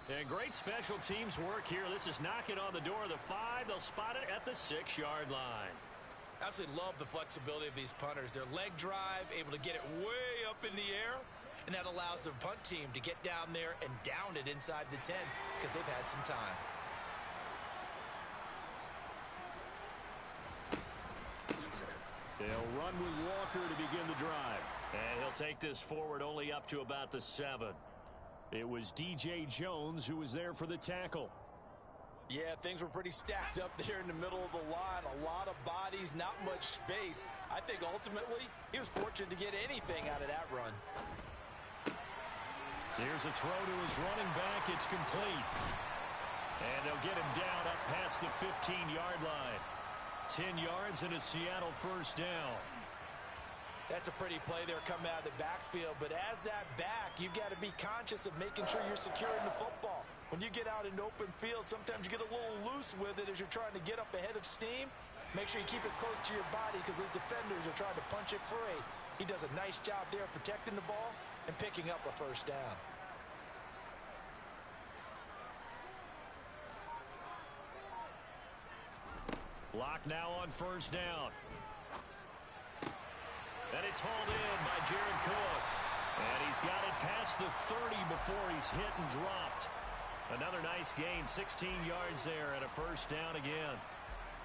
And great special teams work here. This is knocking on the door of the 5. They'll spot it at the 6-yard line. Absolutely love the flexibility of these punters. Their leg drive, able to get it way up in the air, and that allows their punt team to get down there and down it inside the 10 because they've had some time. They'll run with Walker to begin the drive. And he'll take this forward only up to about the 7. It was D.J. Jones who was there for the tackle. Yeah, things were pretty stacked up there in the middle of the line. A lot of bodies, not much space. I think ultimately he was fortunate to get anything out of that run. Here's a throw to his running back. It's complete. And they'll get him down up past the 15-yard line. 10 yards and a Seattle first down. That's a pretty play there coming out of the backfield. But as that back, you've got to be conscious of making sure you're securing the football. When you get out in open field, sometimes you get a little loose with it as you're trying to get up ahead of steam. Make sure you keep it close to your body because those defenders are trying to punch it free. He does a nice job there protecting the ball and picking up a first down. Lock now on first down. And it's hauled in by Jared Cook. And he's got it past the 30 before he's hit and dropped. Another nice gain, 16 yards there and a first down again.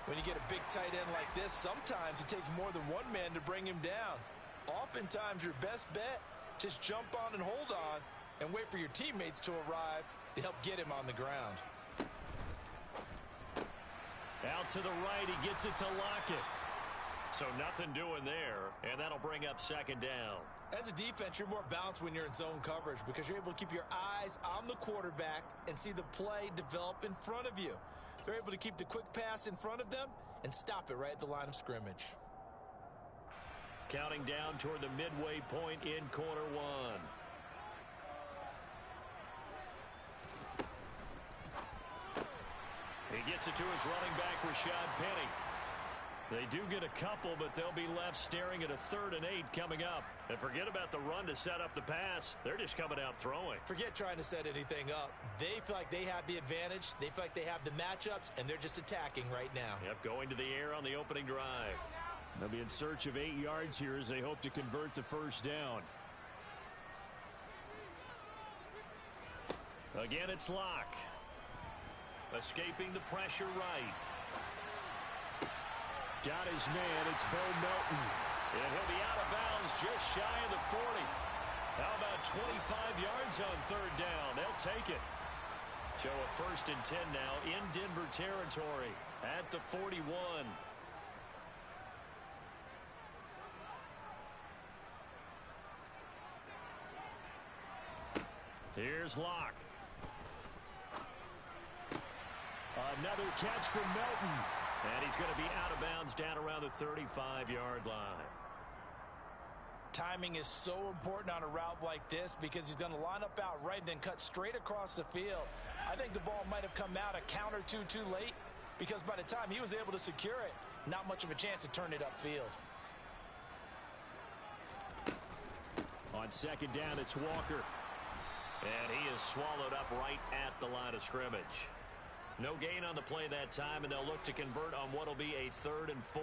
When you get a big tight end like this, sometimes it takes more than one man to bring him down. Oftentimes your best bet, just jump on and hold on and wait for your teammates to arrive to help get him on the ground. Out to the right, he gets it to Lockett. So nothing doing there, and that'll bring up second down. As a defense, you're more balanced when you're in zone coverage because you're able to keep your eyes on the quarterback and see the play develop in front of you. They're able to keep the quick pass in front of them and stop it right at the line of scrimmage. Counting down toward the midway point in quarter one. He gets it to his running back, Rashad Penny. They do get a couple, but they'll be left staring at a 3rd and 8 coming up. And forget about the run to set up the pass. They're just coming out throwing. Forget trying to set anything up. They feel like they have the advantage. They feel like they have the matchups, and they're just attacking right now. Yep, going to the air on the opening drive. They'll be in search of 8 yards here as they hope to convert the first down. Again, it's Locke. Escaping the pressure right. Got his man. It's Bo Melton. And he'll be out of bounds just shy of the 40. How about 25 yards on 3rd down? They'll take it. So a 1st and 10 now in Denver territory at the 41. Here's Locke. Another catch from Melton. And he's going to be out of bounds down around the 35-yard line. Timing is so important on a route like this because he's going to line up out right and then cut straight across the field. I think the ball might have come out a count or two too late because by the time he was able to secure it, not much of a chance to turn it upfield. On 2nd down, it's Walker. And he is swallowed up right at the line of scrimmage. No gain on the play that time, and they'll look to convert on what will be a 3rd and 4.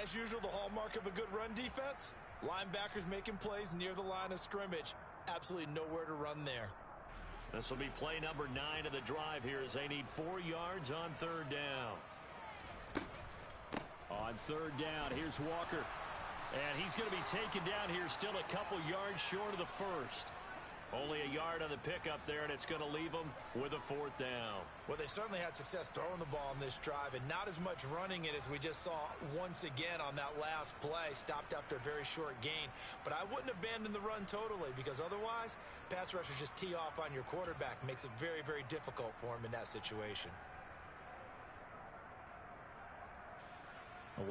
As usual, the hallmark of a good run defense, linebackers making plays near the line of scrimmage. Absolutely nowhere to run there. This will be play number 9 of the drive here as they need 4 yards on 3rd down. On 3rd down, here's Walker. And he's going to be taken down here still a couple yards short of the 1st. Only a yard on the pickup there, and it's going to leave them with a 4th down. Well, they certainly had success throwing the ball on this drive, and not as much running it as we just saw once again on that last play. Stopped after a very short gain. But I wouldn't abandon the run totally because otherwise, pass rushers just tee off on your quarterback. Makes it very, very difficult for him in that situation.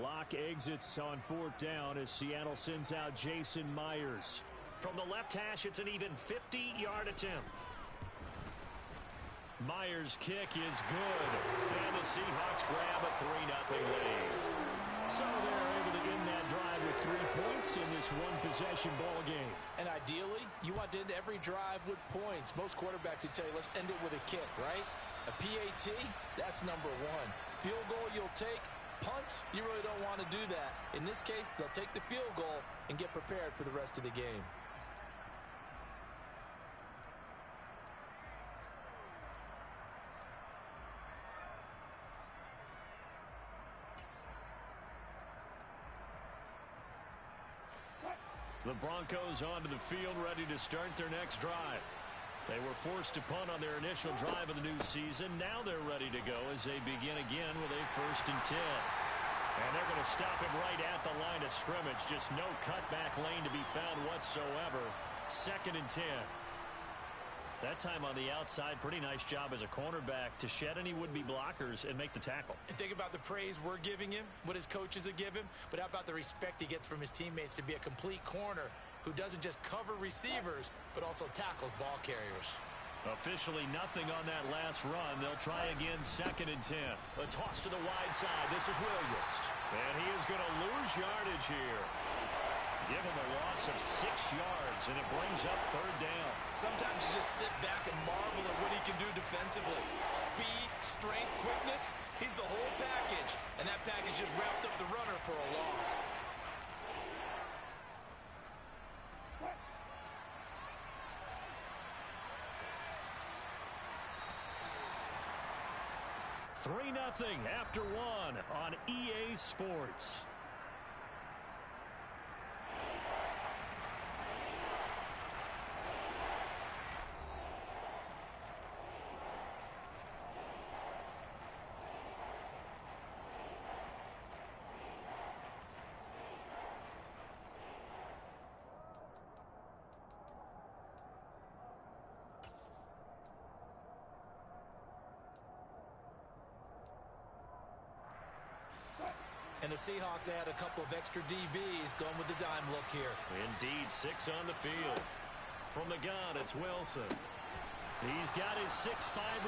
Locke exits on 4th down as Seattle sends out Jason Myers. From the left hash, it's an even 50-yard attempt. Myers' kick is good. And the Seahawks grab a 3-0 lead. So they're able to end that drive with 3 points in this one-possession ball game. And ideally, you want to end every drive with points. Most quarterbacks would tell you, let's end it with a kick, right? A PAT, that's number one. Field goal you'll take. Punts, you really don't want to do that. In this case, they'll take the field goal and get prepared for the rest of the game. The Broncos onto the field, ready to start their next drive. They were forced to punt on their initial drive of the new season. Now they're ready to go as they begin again with a 1st and 10. And they're going to stop it right at the line of scrimmage. Just no cutback lane to be found whatsoever. 2nd and 10. That time on the outside, pretty nice job as a cornerback to shed any would-be blockers and make the tackle. And think about the praise we're giving him, what his coaches have given, but how about the respect he gets from his teammates to be a complete corner who doesn't just cover receivers, but also tackles ball carriers. Officially nothing on that last run. They'll try again, 2nd and 10. A toss to the wide side. This is Williams. And he is going to lose yardage here. Give him a loss of 6 yards, and it brings up 3rd down. Sometimes you just sit back and marvel at what he can do defensively. Speed, strength, quickness, he's the whole package. And that package just wrapped up the runner for a loss. Three 0 after 1 on EA Sports. And the Seahawks add a couple of extra DBs going with the dime look here. Indeed, 6 on the field. From the gun, it's Wilson. He's got his 6'5"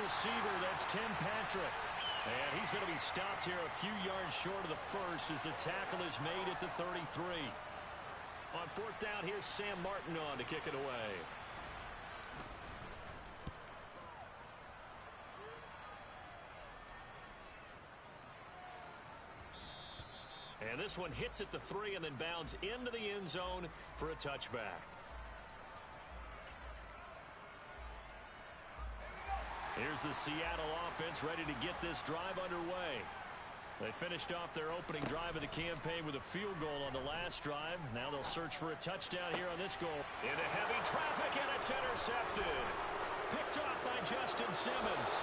receiver. That's Tim Patrick. And he's going to be stopped here a few yards short of the first as the tackle is made at the 33. On 4th down, here's Sam Martin on to kick it away. And this one hits at the 3 and then bounds into the end zone for a touchback. Here's the Seattle offense ready to get this drive underway. They finished off their opening drive of the campaign with a field goal on the last drive. Now they'll search for a touchdown here on this goal. Into heavy traffic, and it's intercepted. Picked off by Justin Simmons.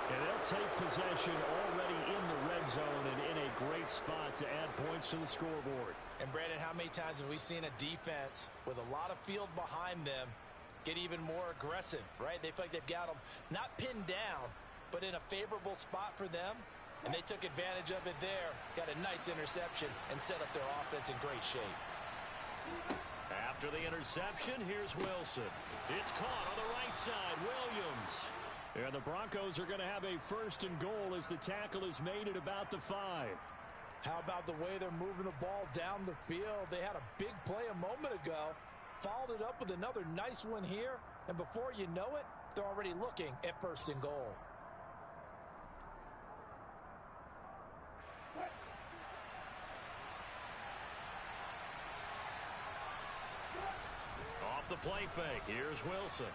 And they'll take possession already in the red zone and in a great spot to add points to the scoreboard. And Brandon, how many times have we seen a defense with a lot of field behind them get even more aggressive, right? They feel like they've got them not pinned down, but in a favorable spot for them. And they took advantage of it there, got a nice interception, and set up their offense in great shape. After the interception, here's Wilson. It's caught on the right side. Williams. And the Broncos are going to have a 1st and goal as the tackle is made at about the 5. How about the way they're moving the ball down the field? They had a big play a moment ago, followed it up with another nice one here, and before you know it, they're already looking at 1st and goal. Off the play fake, here's Wilson.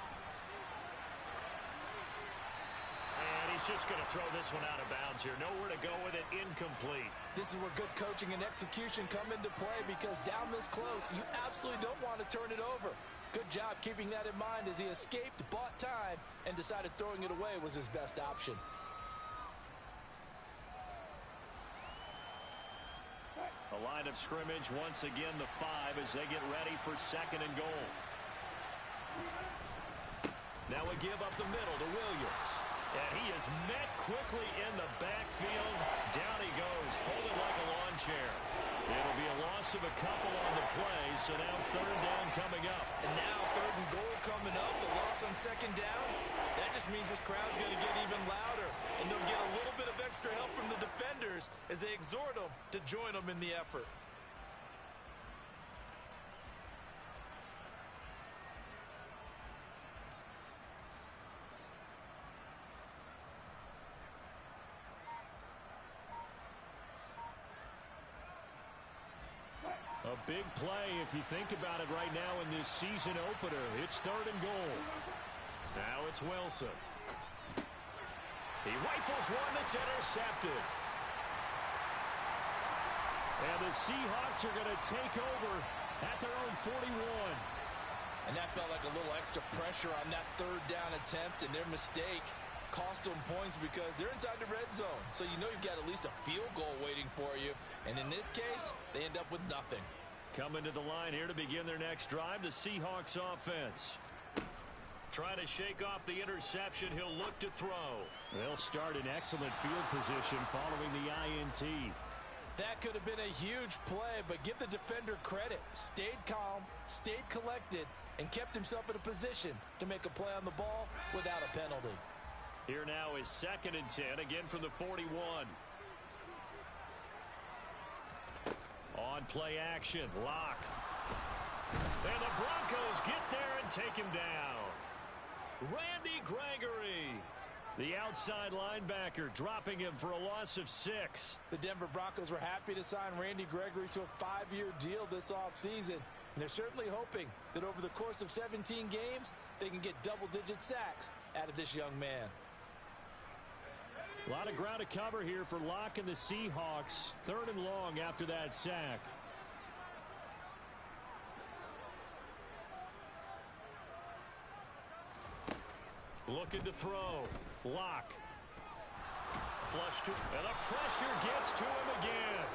He's just going to throw this one out of bounds here. Nowhere to go with it. Incomplete. This is where good coaching and execution come into play, because down this close, you absolutely don't want to turn it over. Good job keeping that in mind as he escaped, bought time, and decided throwing it away was his best option. A line of scrimmage, once again the 5 as they get ready for 2nd and goal. Now we give up the middle to Williams. And he is met quickly in the backfield. Down he goes, folded like a lawn chair. It'll be a loss of a couple on the play, so now 3rd down coming up. And now 3rd and goal coming up. The loss on 2nd down. That just means this crowd's going to get even louder, and they'll get a little bit of extra help from the defenders as they exhort them to join them in the effort. A big play if you think about it right now in this season opener. It's 3rd and goal. Now it's Wilson. He rifles one that's intercepted. And the Seahawks are going to take over at their own 41. And that felt like a little extra pressure on that 3rd down attempt, and their mistake cost them points because they're inside the red zone. So you know you've got at least a field goal waiting for you. And in this case, they end up with nothing. Coming to the line here to begin their next drive, the Seahawks offense. Trying to shake off the interception, he'll look to throw. They'll start in excellent field position following the INT. That could have been a huge play, but give the defender credit. Stayed calm, stayed collected, and kept himself in a position to make a play on the ball without a penalty. Here now is 2nd and 10, again from the 41. On play action, Locke. And the Broncos get there and take him down. Randy Gregory, the outside linebacker, dropping him for a loss of 6. The Denver Broncos were happy to sign Randy Gregory to a 5-year deal this offseason. And they're certainly hoping that over the course of 17 games, they can get double-digit sacks out of this young man. A lot of ground to cover here for Locke and the Seahawks. 3rd and long after that sack. Looking to throw. Locke. Flush to, and the pressure gets to him again.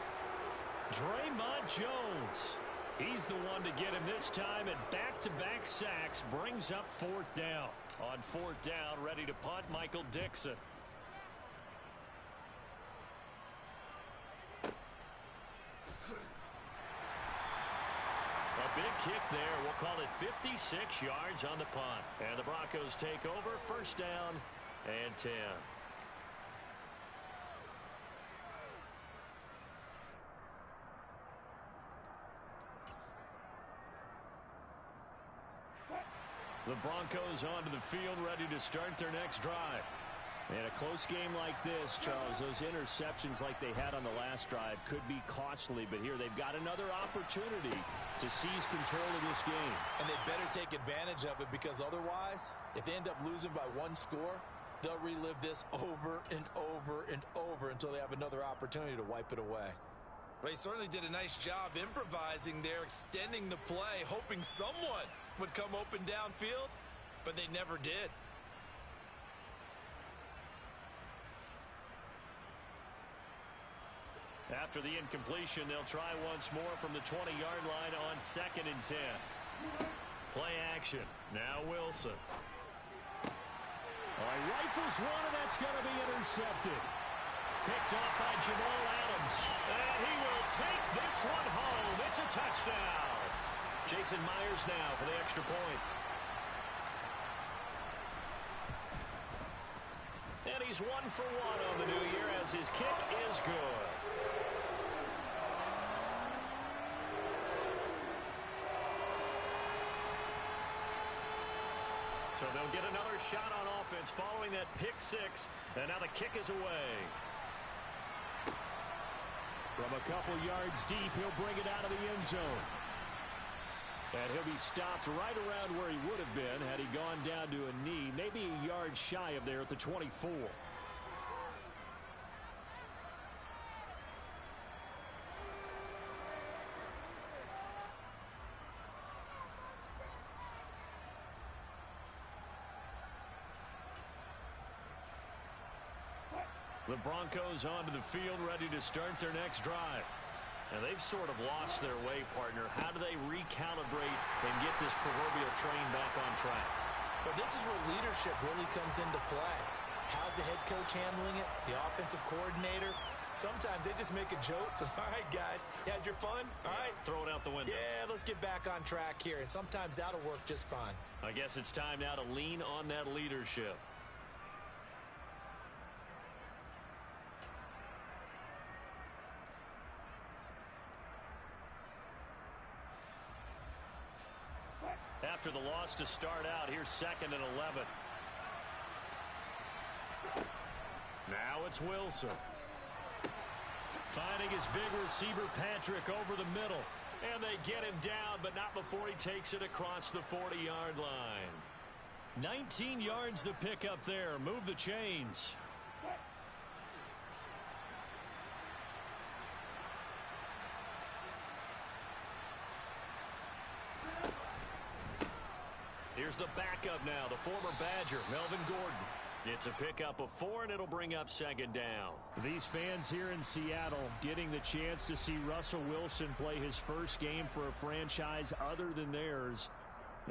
Draymond Jones. He's the one to get him this time, and back-to-back sacks brings up 4th down. On 4th down, ready to punt, Michael Dixon. A big kick there. We'll call it 56 yards on the punt. And the Broncos take over, 1st down and 10. The Broncos onto the field, ready to start their next drive. In a close game like this, Charles, those interceptions like they had on the last drive could be costly, but here they've got another opportunity to seize control of this game. And they better take advantage of it, because otherwise, if they end up losing by 1 score, they'll relive this over and over and over until they have another opportunity to wipe it away. Well, he certainly did a nice job improvising there, extending the play, hoping someone would come open downfield, but they never did. After the incompletion, they'll try once more from the 20-yard line on 2nd and 10. Play action. Now Wilson. Rifles one, and that's going to be intercepted. Picked off by Jamal Adams. And he will take this one home. It's a touchdown. Jason Myers now for the extra point. And he's 1 for 1 on the new year as his kick is good. So they'll get another shot on offense following that pick 6. And now the kick is away. From a couple yards deep, he'll bring it out of the end zone. And he'll be stopped right around where he would have been had he gone down to a knee, maybe a yard shy of there at the 24. The Broncos onto the field, ready to start their next drive. And they've sort of lost their way, partner. How do they recalibrate and get this proverbial train back on track? But this is where leadership really comes into play. How's the head coach handling it? The offensive coordinator? Sometimes they just make a joke. All right, guys, you had your fun? All right. Throw it out the window. Yeah, let's get back on track here. And sometimes that'll work just fine. I guess it's time now to lean on that leadership. after the loss to start out. Here's 2nd and 11. Now it's Wilson. Finding his big receiver, Patrick, over the middle. And they get him down, but not before he takes it across the 40-yard line. 19 yards to pick up there. Move the chains. Here's the backup now, the former Badger, Melvin Gordon. It's a pickup of 4, and it'll bring up 2nd down. These fans here in Seattle getting the chance to see Russell Wilson play his first game for a franchise other than theirs.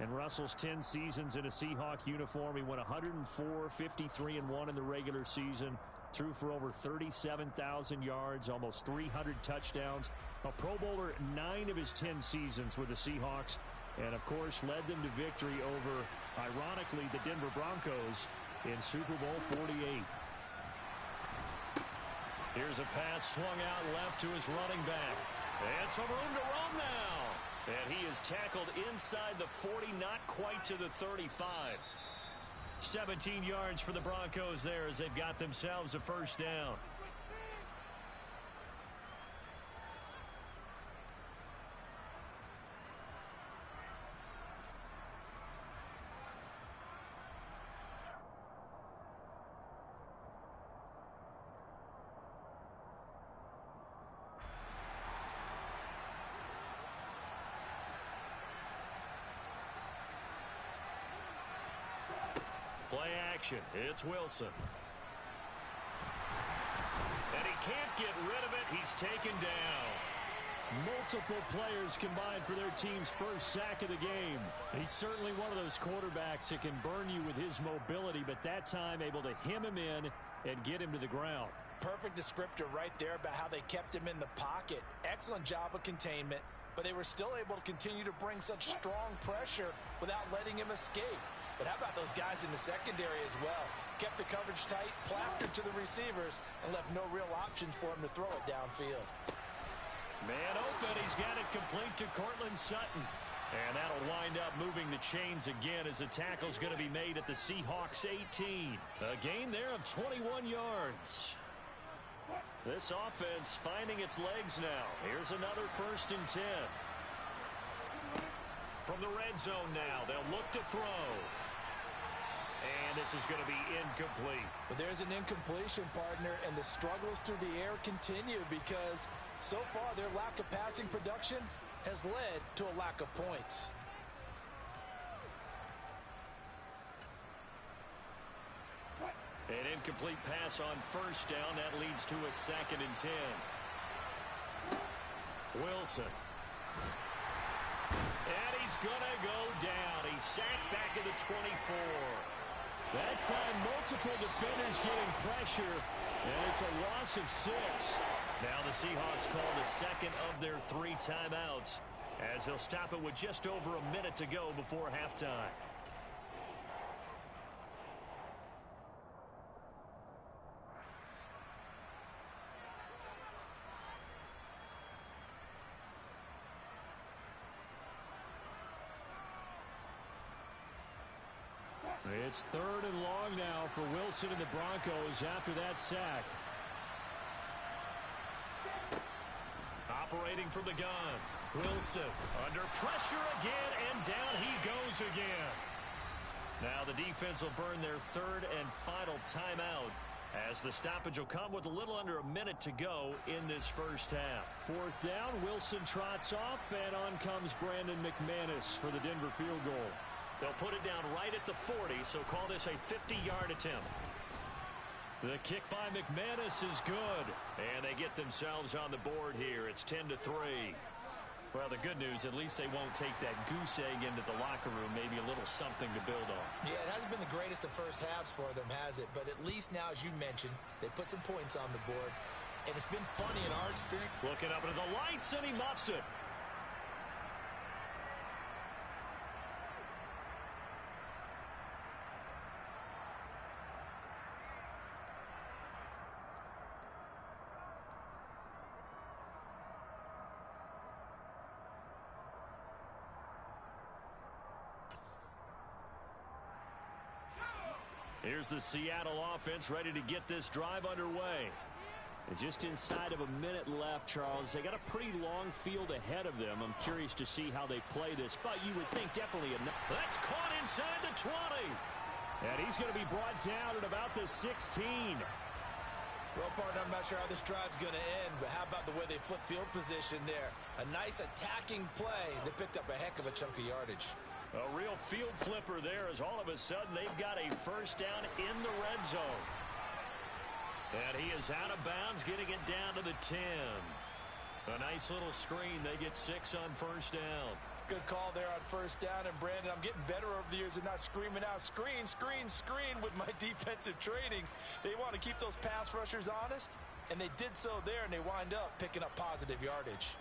In Russell's 10 seasons in a Seahawk uniform, he went 104, 53-1 in the regular season, threw for over 37,000 yards, almost 300 touchdowns. A Pro Bowler 9 of his 10 seasons with the Seahawks, and of course led them to victory over, ironically, the Denver Broncos in Super Bowl 48. Here's a pass swung out left to his running back. And some room to roam now. And he is tackled inside the 40, not quite to the 35. 17 yards for the Broncos there as they've got themselves a first down. Play action. It's Wilson. And he can't get rid of it. He's taken down. Multiple players combined for their team's first sack of the game. He's certainly one of those quarterbacks that can burn you with his mobility, but that time able to hem him in and get him to the ground. Perfect descriptor right there about how they kept him in the pocket. Excellent job of containment, but they were still able to continue to bring such strong pressure without letting him escape. But how about those guys in the secondary as well? Kept the coverage tight, plastered to the receivers, and left no real options for him to throw it downfield. Man open, he's got it complete to Cortland Sutton. And that'll wind up moving the chains again as the tackle's going to be made at the Seahawks 18. A gain there of 21 yards. This offense finding its legs now. Here's another 1st and 10. From the red zone now, they'll look to throw. And this is going to be incomplete. But there's an incompletion, partner, and the struggles through the air continue because so far their lack of passing production has led to a lack of points. An incomplete pass on 1st down. That leads to a 2nd and 10. Wilson. And he's going to go down. He's sacked back at the 24. That time, multiple defenders getting pressure, and it's a loss of 6. Now the Seahawks call the 2nd of their 3 timeouts as they'll stop it with just over a minute to go before halftime. It's 3rd and long now for Wilson and the Broncos after that sack. Operating from the gun. Wilson under pressure again, and down he goes again. Now the defense will burn their 3rd and final timeout as the stoppage will come with a little under a minute to go in this first half. 4th down, Wilson trots off, and on comes Brandon McManus for the Denver field goal. They'll put it down right at the 40, so call this a 50-yard attempt. The kick by McManus is good, and they get themselves on the board here. It's 10-3. Well, the good news, at least they won't take that goose egg into the locker room. Maybe a little something to build on. Yeah, it hasn't been the greatest of first halves for them, has it? But at least now, as you mentioned, they put some points on the board. And it's been funny in our experience. Looking up into the lights, and he muffs it. Here's the Seattle offense ready to get this drive underway. And just inside of a minute left, Charles. They got a pretty long field ahead of them. I'm curious to see how they play this, but you would think definitely enough. That's caught inside the 20. And he's going to be brought down at about the 16. Well, partner, I'm not sure how this drive's going to end, but how about the way they flip field position there? A nice attacking play. They picked up a heck of a chunk of yardage. A real field flipper there, as all of a sudden they've got a first down in the red zone. And he is out of bounds, getting it down to the 10. A nice little screen. They get 6 on first down. Good call there on first down. And, Brandon, I'm getting better over the years and not screaming out, screen, screen, screen with my defensive training. They want to keep those pass rushers honest, and they did so there, and they wind up picking up positive yardage.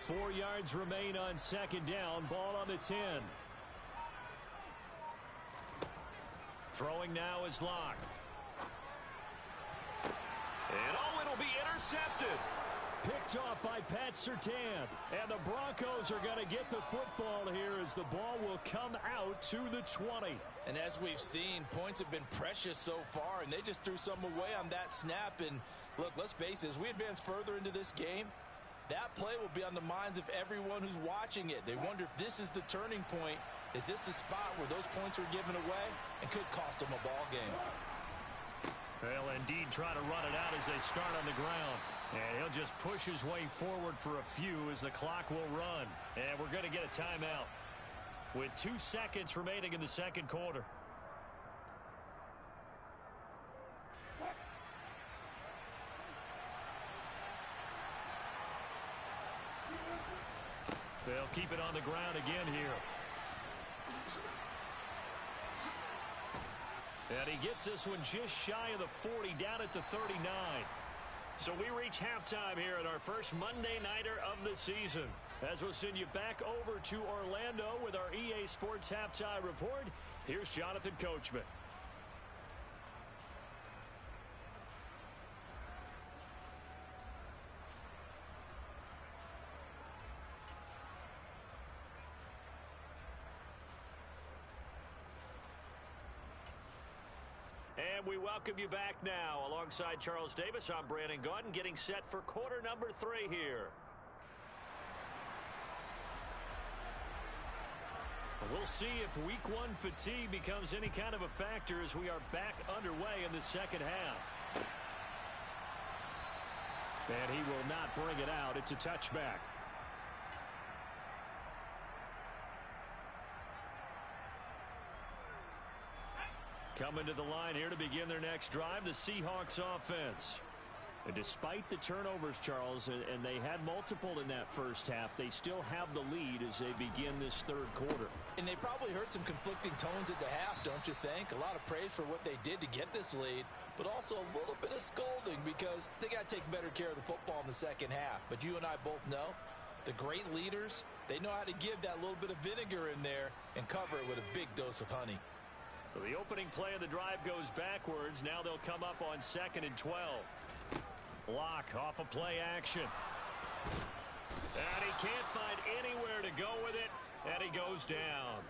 Four yards remain on second down. Ball on the 10. Throwing now is Locke. And it'll be intercepted. Picked off by Pat Surtain. And the Broncos are going to get the football here as the ball will come out to the 20. And as we've seen, points have been precious so far, and they just threw some away on that snap. And look, let's face it, as we advance further into this game, that play will be on the minds of everyone who's watching it. They wonder if this is the turning point. Is this the spot where those points are given away and could cost them a ball game? They'll indeed try to run it out as they start on the ground. And he'll just push his way forward for a few as the clock will run. And we're going to get a timeout with 2 seconds remaining in the second quarter. They'll keep it on the ground again here. And he gets this one just shy of the 40, down at the 39. So we reach halftime here at our first Monday Nighter of the season. As we'll send you back over to Orlando with our EA Sports Halftime Report, here's Jonathan Coachman. And we welcome you back now. Alongside Charles Davis, I'm Brandon Gaudin, getting set for quarter number 3 here. We'll see if week 1 fatigue becomes any kind of a factor as we are back underway in the second half. And he will not bring it out. It's a touchback. Coming to the line here to begin their next drive, the Seahawks offense. And despite the turnovers, Charles, and they had multiple in that first half, they still have the lead as they begin this third quarter. And they probably heard some conflicting tones at the half, don't you think? A lot of praise for what they did to get this lead, but also a little bit of scolding because they got to take better care of the football in the second half. But you and I both know the great leaders, they know how to give that little bit of vinegar in there and cover it with a big dose of honey. So the opening play of the drive goes backwards. Now they'll come up on 2nd and 12. Locke off of play action. And he can't find anywhere to go with it. And he goes down.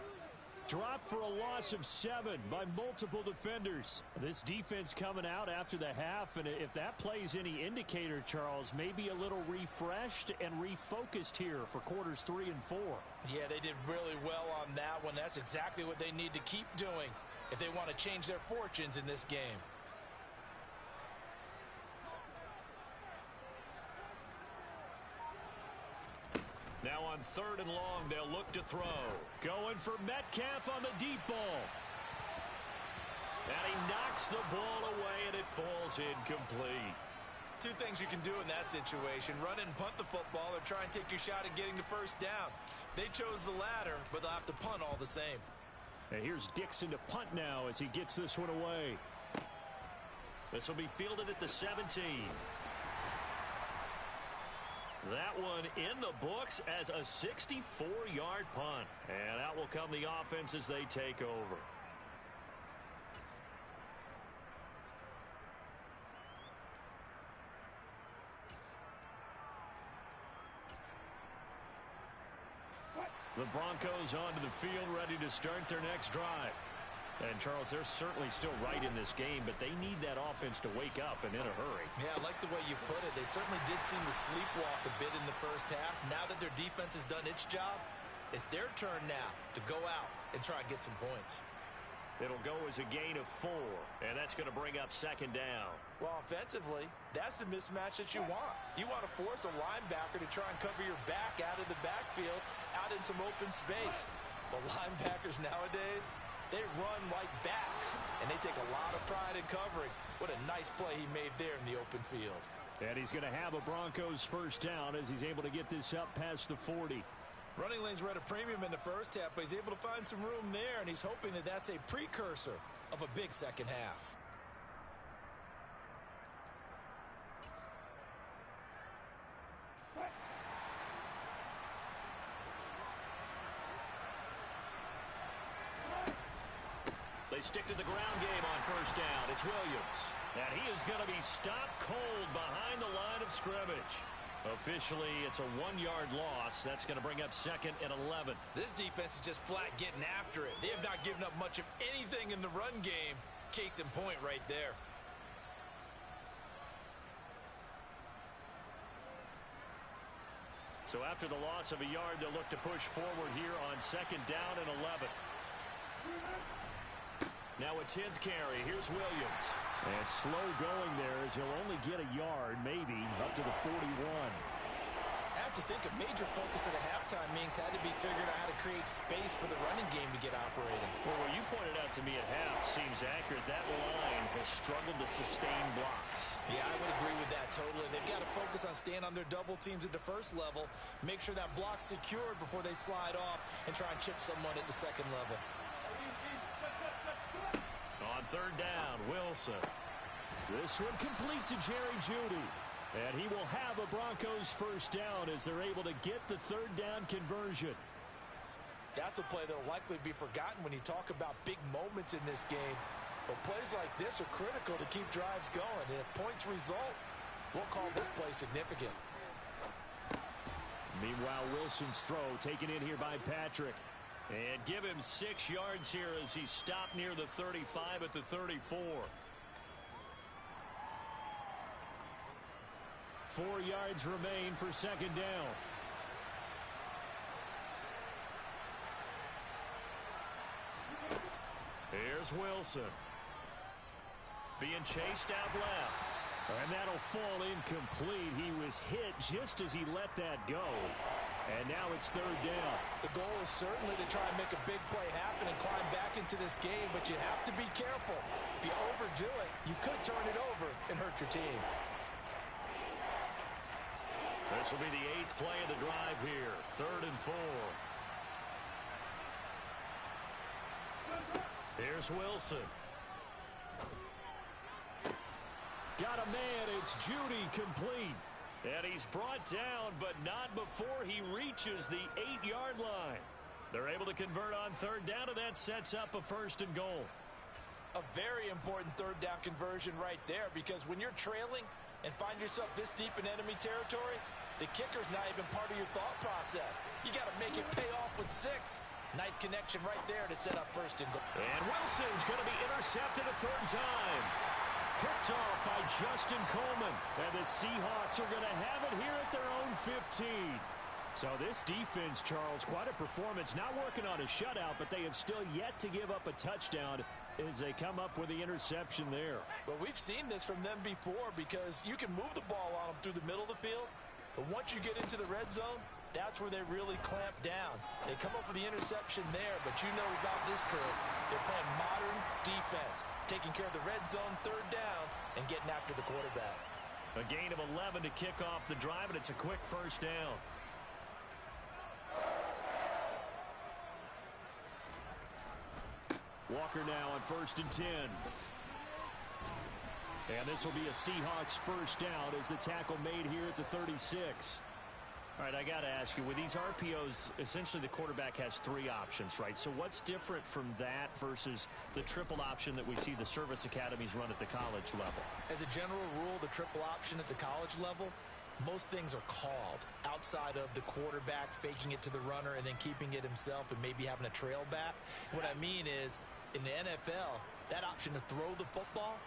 Dropped for a loss of 7 by multiple defenders. This defense coming out after the half, and if that plays any indicator, Charles, maybe a little refreshed and refocused here for quarters 3 and 4. Yeah, they did really well on that one. That's exactly what they need to keep doing if they want to change their fortunes in this game. Now on 3rd and long, they'll look to throw. Going for Metcalf on the deep ball. And he knocks the ball away, and it falls incomplete. 2 things you can do in that situation: run and punt the football, or try and take your shot at getting the first down. They chose the latter, but they'll have to punt all the same. And here's Dixon to punt now as he gets this one away. This will be fielded at the 17. That one in the books as a 64-yard punt. And out will come the offense as they take over. The Broncos onto the field, ready to start their next drive. And, Charles, they're certainly still right in this game, but they need that offense to wake up and in a hurry. Yeah, I like the way you put it. They certainly did seem to sleepwalk a bit in the first half. Now that their defense has done its job, it's their turn now to go out and try and get some points. It'll go as a gain of 4, and that's going to bring up second down. Well, offensively, that's the mismatch that you want. You want to force a linebacker to try and cover your back out of the backfield, out in some open space. The linebackers nowadays, they run like backs, and they take a lot of pride in covering. What a nice play he made there in the open field. And he's going to have a Broncos first down as he's able to get this up past the 40. Running lanes were at a premium in the first half, but he's able to find some room there, and he's hoping that that's a precursor of a big second half. They stick to the ground game on first down. It's Williams. And he is going to be stopped cold behind the line of scrimmage. Officially, it's a 1-yard loss. That's going to bring up second and 11. This defense is just flat getting after it. They have not given up much of anything in the run game. Case in point right there. So after the loss of a yard, they'll look to push forward here on second down and 11. Now a 10th carry. Here's Williams. And slow going there as he'll only get a yard, maybe, up to the 41. I have to think a major focus at a halftime means had to be figuring out how to create space for the running game to get operating. Well, what you pointed out to me at half seems accurate. That line has struggled to sustain blocks. Yeah, I would agree with that totally. They've got to focus on staying on their double teams at the first level, make sure that block's secured before they slide off, and try and chip someone at the second level. On third down, Wilson. This one complete to Jerry Jeudy. And he will have a Broncos first down as they're able to get the third down conversion. That's a play that will likely be forgotten when you talk about big moments in this game. But plays like this are critical to keep drives going. And if points result, we'll call this play significant. Meanwhile, Wilson's throw taken in here by Patrick. And give him 6 yards here as he's stopped near the 35 at the 34. 4 yards remain for second down. Here's Wilson. Being chased out left. And that'll fall incomplete. He was hit just as he let that go. And now it's third down. The goal is certainly to try and make a big play happen and climb back into this game, but you have to be careful. If you overdo it, you could turn it over and hurt your team. This will be the 8th play of the drive here. 3rd and 4. Here's Wilson. Got a man. It's Jeudy complete. And he's brought down, but not before he reaches the 8-yard line. They're able to convert on third down, and that sets up a first and goal. A very important third down conversion right there, because when you're trailing and find yourself this deep in enemy territory, the kicker's not even part of your thought process. You got to make it pay off with 6. Nice connection right there to set up first and goal. And Wilson's going to be intercepted a third time. Picked off by Justin Coleman. And the Seahawks are going to have it here at their own 15. So this defense, Charles, quite a performance. Not working on a shutout, but they have still yet to give up a touchdown as they come up with the interception there. Well, we've seen this from them before because you can move the ball on them through the middle of the field. But once you get into the red zone, that's where they really clamp down. They come up with the interception there, but you know about this crew. They're playing modern defense, taking care of the red zone third downs and getting after the quarterback. A gain of 11 to kick off the drive, and it's a quick first down. Walker now on 1st and 10. And this will be a Seahawks first down as the tackle made here at the 36. All right, I got to ask you, with these RPOs, essentially the quarterback has 3 options, right? So what's different from that versus the triple option that we see the service academies run at the college level? As a general rule, the triple option at the college level, most things are called outside of the quarterback faking it to the runner and then keeping it himself and maybe having a trail back. What I mean is, in the NFL, that option to throw the football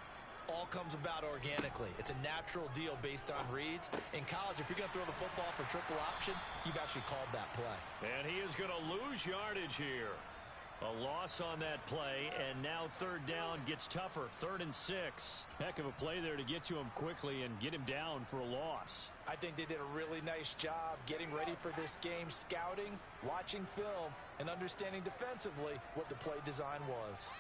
all comes about organically. It's a natural deal based on reads. In college, if you're going to throw the football for triple option, you've actually called that play. And he is going to lose yardage here. A loss on that play, and now third down gets tougher. 3rd and 6. Heck of a play there to get to him quickly and get him down for a loss. I think they did a really nice job getting ready for this game, scouting, watching film, and understanding defensively what the play design was.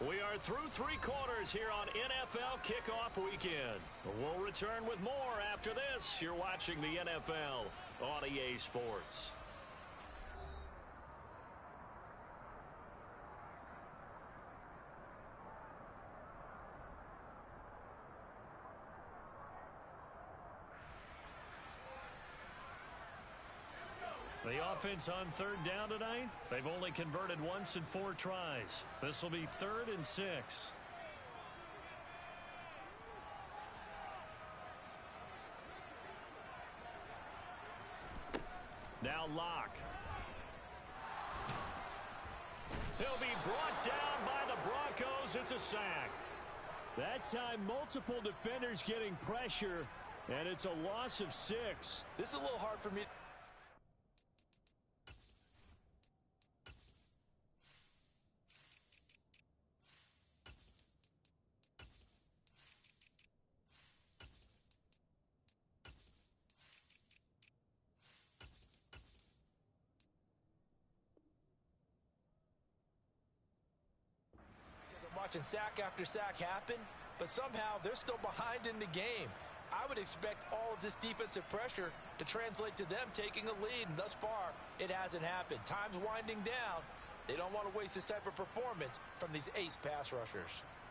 We are through 3 quarters here on NFL Kickoff Weekend. We'll return with more after this. You're watching the NFL on EA Sports. The offense on 3rd down tonight, they've only converted once in 4 tries. This will be 3rd and 6. Now Locke. He'll be brought down by the Broncos. It's a sack. That time, multiple defenders getting pressure, and it's a loss of 6. This is a little hard for me. Watching sack after sack happen, but somehow they're still behind in the game. I would expect all of this defensive pressure to translate to them taking a lead, and thus far, it hasn't happened. Time's winding down. They don't want to waste this type of performance from these ace pass rushers.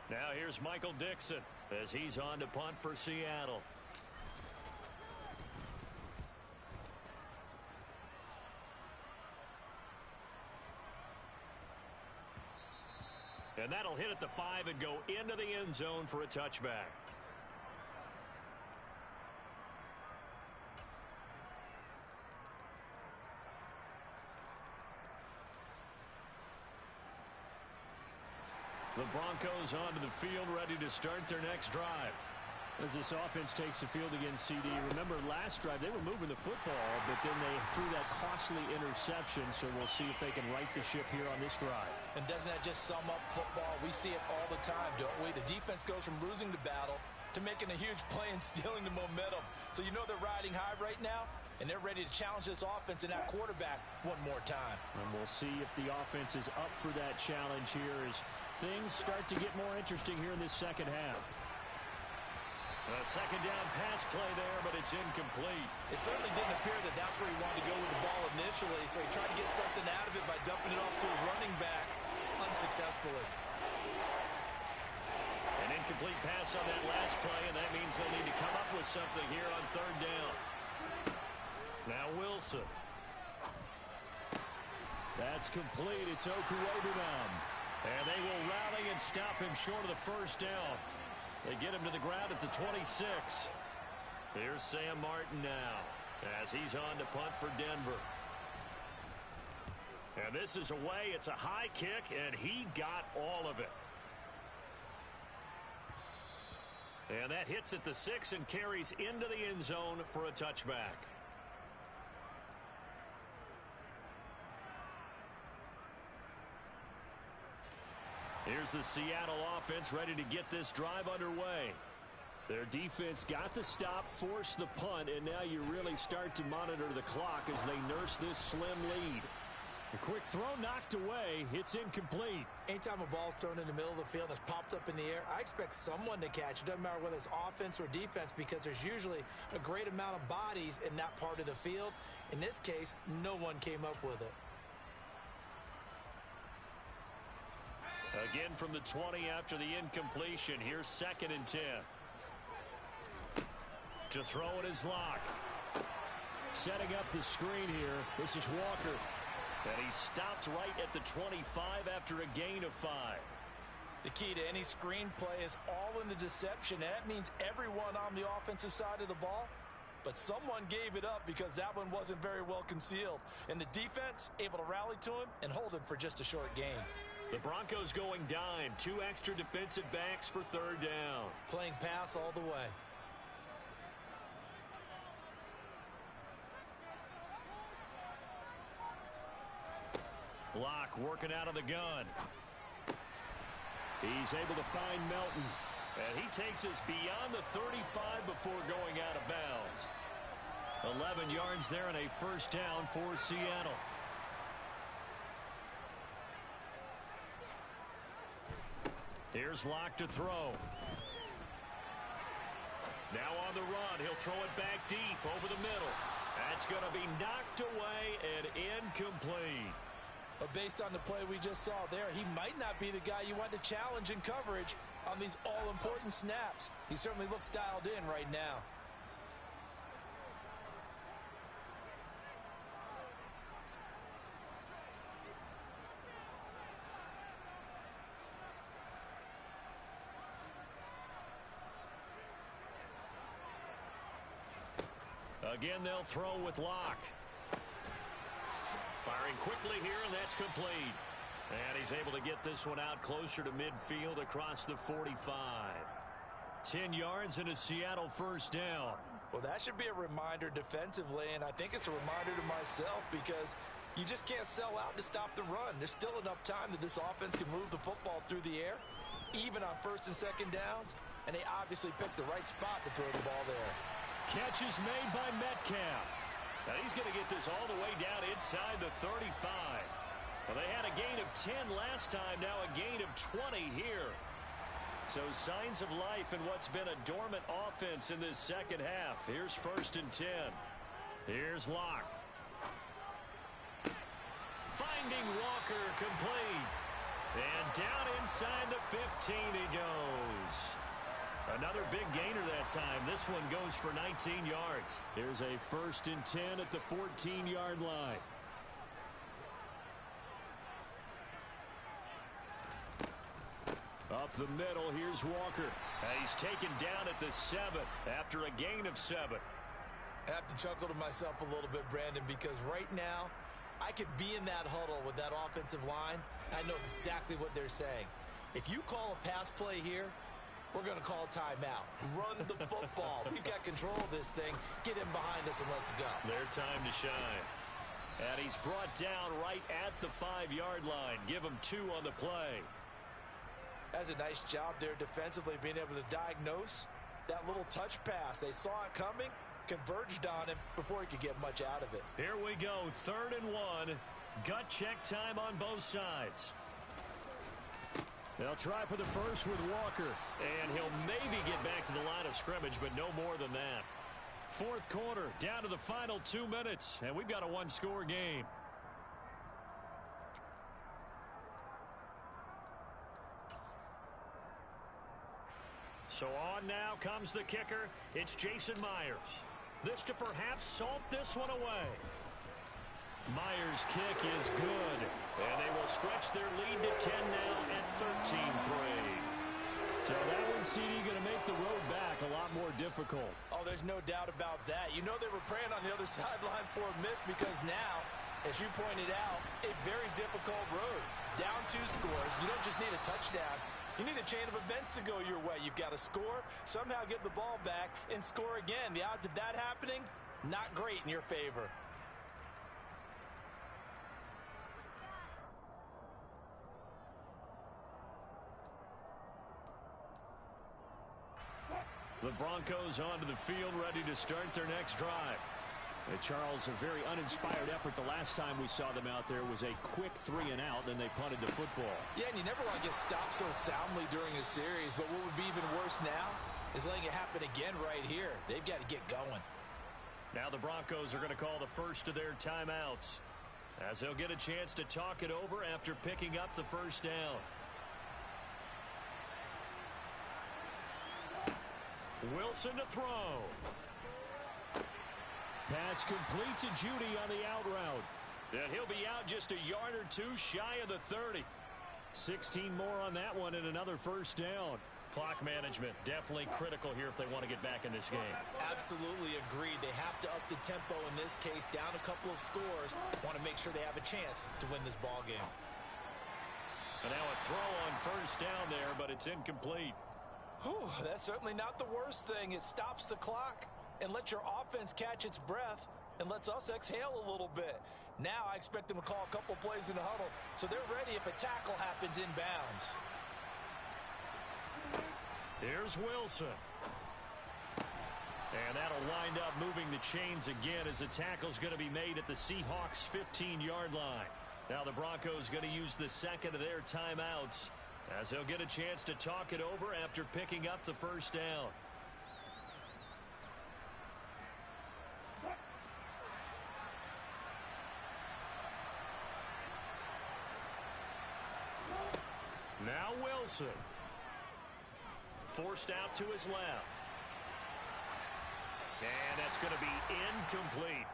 Now here's Michael Dixon as he's on to punt for Seattle. And that'll hit at the 5 and go into the end zone for a touchback. The Broncos onto the field, ready to start their next drive. As this offense takes the field against CD, remember last drive they were moving the football, but then they threw that costly interception, so we'll see if they can right the ship here on this drive. And doesn't that just sum up football? We see it all the time, don't we? The defense goes from losing the battle to making a huge play and stealing the momentum. So you know they're riding high right now, and they're ready to challenge this offense and that quarterback one more time. And we'll see if the offense is up for that challenge here as things start to get more interesting here in this second half. A second down pass play there, but it's incomplete. It certainly didn't appear that that's where he wanted to go with the ball initially, so he tried to get something out of it by dumping it off to his running back unsuccessfully. An incomplete pass on that last play, and that means they'll need to come up with something here on 3rd down. Now Wilson. That's complete. It's Okuwebunam. And they will rally and stop him short of the 1st down. They get him to the ground at the 26. Here's Sam Martin now as he's on to punt for Denver. And this is away. It's a high kick, and he got all of it. And that hits at the 6 and carries into the end zone for a touchback. Here's the Seattle offense ready to get this drive underway. Their defense got the stop, forced the punt, and now you really start to monitor the clock as they nurse this slim lead. A quick throw knocked away. It's incomplete. Anytime a ball's thrown in the middle of the field that's popped up in the air, I expect someone to catch. It doesn't matter whether it's offense or defense because there's usually a great amount of bodies in that part of the field. In this case, no one came up with it. Again from the 20 after the incompletion. Here's 2nd and 10. To throw it is Locke. Setting up the screen here. This is Walker. And he stopped right at the 25 after a gain of 5. The key to any screenplay is all in the deception. That means everyone on the offensive side of the ball. But someone gave it up because that one wasn't very well concealed. And the defense able to rally to him and hold him for just a short gain. The Broncos going dime. 2 extra defensive backs for third down. Playing pass all the way. Locke working out of the gun. He's able to find Melton. And he takes us beyond the 35 before going out of bounds. 11 yards there and a first down for Seattle. Here's Locke to throw. Now on the run. He'll throw it back deep over the middle. That's going to be knocked away and incomplete. But based on the play we just saw there, he might not be the guy you want to challenge in coverage on these all-important snaps. He certainly looks dialed in right now. Again, they'll throw with Locke. Firing quickly here, and that's complete. And he's able to get this one out closer to midfield across the 45. 10 yards and a Seattle first down. Well, that should be a reminder defensively, and I think it's a reminder to myself because you just can't sell out to stop the run. There's still enough time that this offense can move the football through the air, even on first and second downs, and they obviously picked the right spot to throw the ball there. Catch is made by Metcalf. Now he's going to get this all the way down inside the 35. Well, they had a gain of 10 last time, now a gain of 20 here. So signs of life in what's been a dormant offense in this second half. Here's first and 10. Here's Locke. Finding Walker complete. And down inside the 15 he goes. Another big gainer that time. This one goes for 19 yards. Here's a first and 10 at the 14-yard line. Up the middle, here's Walker. And he's taken down at the 7 after a gain of 7. I have to chuckle to myself a little bit, Brandon, because right now I could be in that huddle with that offensive line. I know exactly what they're saying. If you call a pass play here, we're going to call timeout. Run the football. We've got control of this thing. Get in behind us and let's go. Their time to shine. And he's brought down right at the 5-yard line. Give him 2 on the play. That's a nice job there defensively, being able to diagnose that little touch pass. They saw it coming, converged on him before he could get much out of it. Here we go, 3rd and 1. Gut check time on both sides. They'll try for the first with Walker, and he'll maybe get back to the line of scrimmage, but no more than that. 4th quarter, down to the final 2 minutes, and we've got a 1-score game. So on now comes the kicker. It's Jason Myers. This to perhaps salt this one away. Myers' kick is good, and they will stretch their lead to 10 now at 13-3. So that one, CD, going to make the road back a lot more difficult. Oh, there's no doubt about that. You know they were praying on the other sideline for a miss because now, as you pointed out, a very difficult road. Down 2 scores. You don't just need a touchdown. You need a chain of events to go your way. You've got to score, somehow get the ball back, and score again. The odds of that happening, not great in your favor. The Broncos onto the field, ready to start their next drive. Charles, a very uninspired effort the last time we saw them out there was a quick 3-and-out, then they punted the football. Yeah, and you never want to get stopped so soundly during a series, but what would be even worse now is letting it happen again right here. They've got to get going. Now the Broncos are going to call the first of their timeouts, as they'll get a chance to talk it over after picking up the first down. Wilson to throw. Pass complete to Judy on the out route. And he'll be out just a yard or 2 shy of the 30. 16 more on that one and another first down. Clock management definitely critical here if they want to get back in this game. Absolutely agreed. They have to up the tempo in this case, down a couple of scores. Want to make sure they have a chance to win this ball game. And now a throw on first down there, but it's incomplete. Whew, that's certainly not the worst thing. It stops the clock and lets your offense catch its breath and lets us exhale a little bit. Now I expect them to call a couple plays in the huddle so they're ready if a tackle happens inbounds. Here's Wilson. And that'll wind up moving the chains again as the tackle's going to be made at the Seahawks' 15-yard line. Now the Broncos going to use the second of their timeouts as they'll get a chance to talk it over after picking up the first down. Now Wilson. Forced out to his left. And that's going to be incomplete.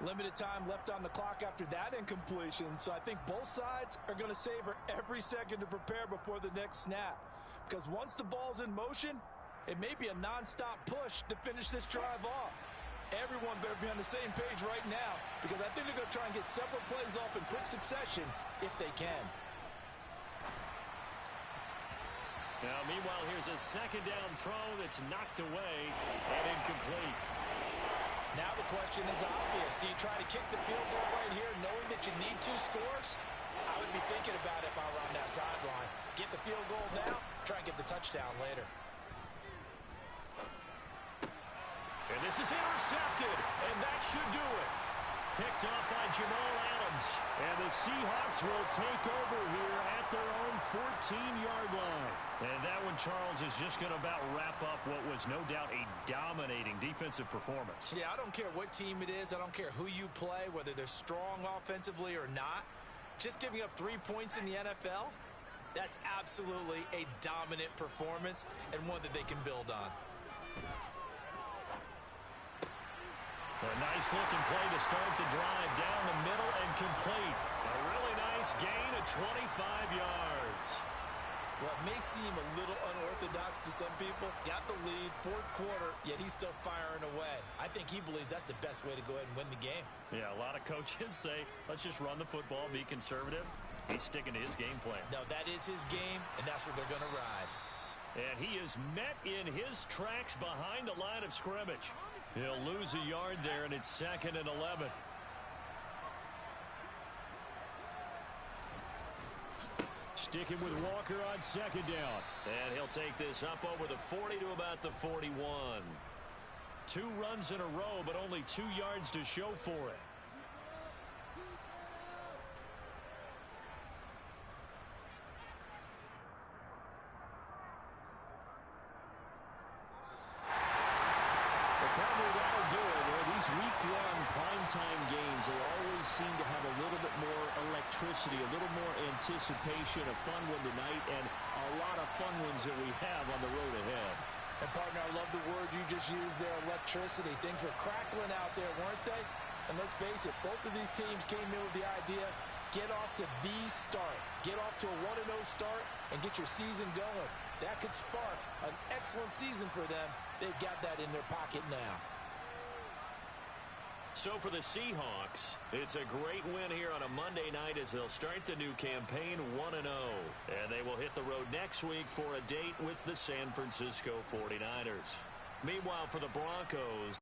Limited time left on the clock after that incompletion, so I think both sides are going to savor every second to prepare before the next snap. Because once the ball's in motion, it may be a nonstop push to finish this drive off. Everyone better be on the same page right now, because I think they're going to try and get several plays off in quick succession if they can. Now, meanwhile, here's a second down throw that's knocked away and incomplete. Now the question is obvious. Do you try to kick the field goal right here knowing that you need 2 scores? I would be thinking about it if I were on that sideline. Get the field goal now, try and get the touchdown later. And this is intercepted, and that should do it. Picked up by Jamal Adams. And the Seahawks will take over here at their own 14-yard line. And that one, Charles, is just going to about wrap up what was no doubt a dominating defensive performance. Yeah, I don't care what team it is. I don't care who you play, whether they're strong offensively or not. Just giving up 3 points in the NFL, that's absolutely a dominant performance and one that they can build on. A nice-looking play to start the drive down the middle and complete. A really nice gain of 25 yards. Well, it may seem a little unorthodox to some people. Got the lead, 4th quarter, yet he's still firing away. I think he believes that's the best way to go ahead and win the game. Yeah, a lot of coaches say, let's just run the football, be conservative. He's sticking to his game plan. No, that is his game, and that's what they're going to ride. And he is met in his tracks behind the line of scrimmage. He'll lose a yard there, and it's 2nd and 11. Sticking with Walker on second down. And he'll take this up over the 40 to about the 41. 2 runs in a row, but only 2 yards to show for it. Time games, they always seem to have a little bit more electricity, a little more anticipation, a fun one tonight, and a lot of fun ones that we have on the road ahead. And partner, I love the word you just used there, electricity. Things were crackling out there, weren't they? And let's face it, both of these teams came in with the idea, get off to the start. Get off to a 1-0 start and get your season going. That could spark an excellent season for them. They've got that in their pocket now. So for the Seahawks, it's a great win here on a Monday night as they'll start the new campaign 1-0. And they will hit the road next week for a date with the San Francisco 49ers. Meanwhile, for the Broncos,